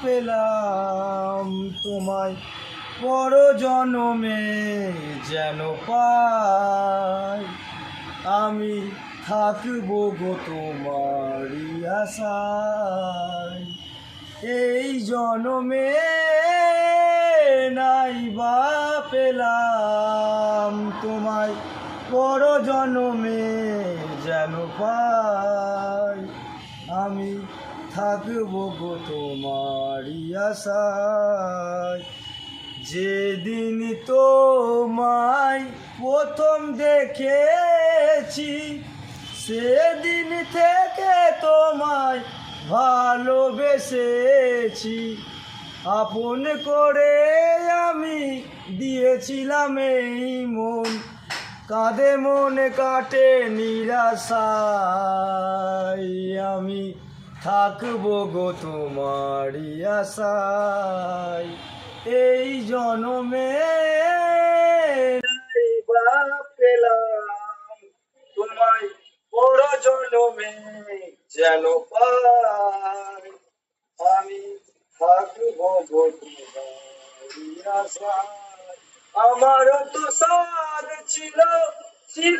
পেলাম তোমায় পর জনমে যেন পাই, আমি থাকবো গো তোমারই আশায়। এই জনমে নাই বা পেলাম তোমায় পর জনমে যেন পাই, আমি থাকবো গো তোমারই আশায়। যেদিন তোমায় প্রথম দেখেছি সেদিন থেকে তোমায় ভালোবেসেছি, আপন করে আমি দিয়েছিলাম এই মন, কাঁদে মনে কাটে নিরাশায়, আমি থাকবো গো তোমারই আশায়। এই জনমে নাই বা পেলাম তোমায় পর জনমে যেন পাই, আমি থাকবো গো তোমারই আশায়। আমারও তো সাধ ছিল ছিল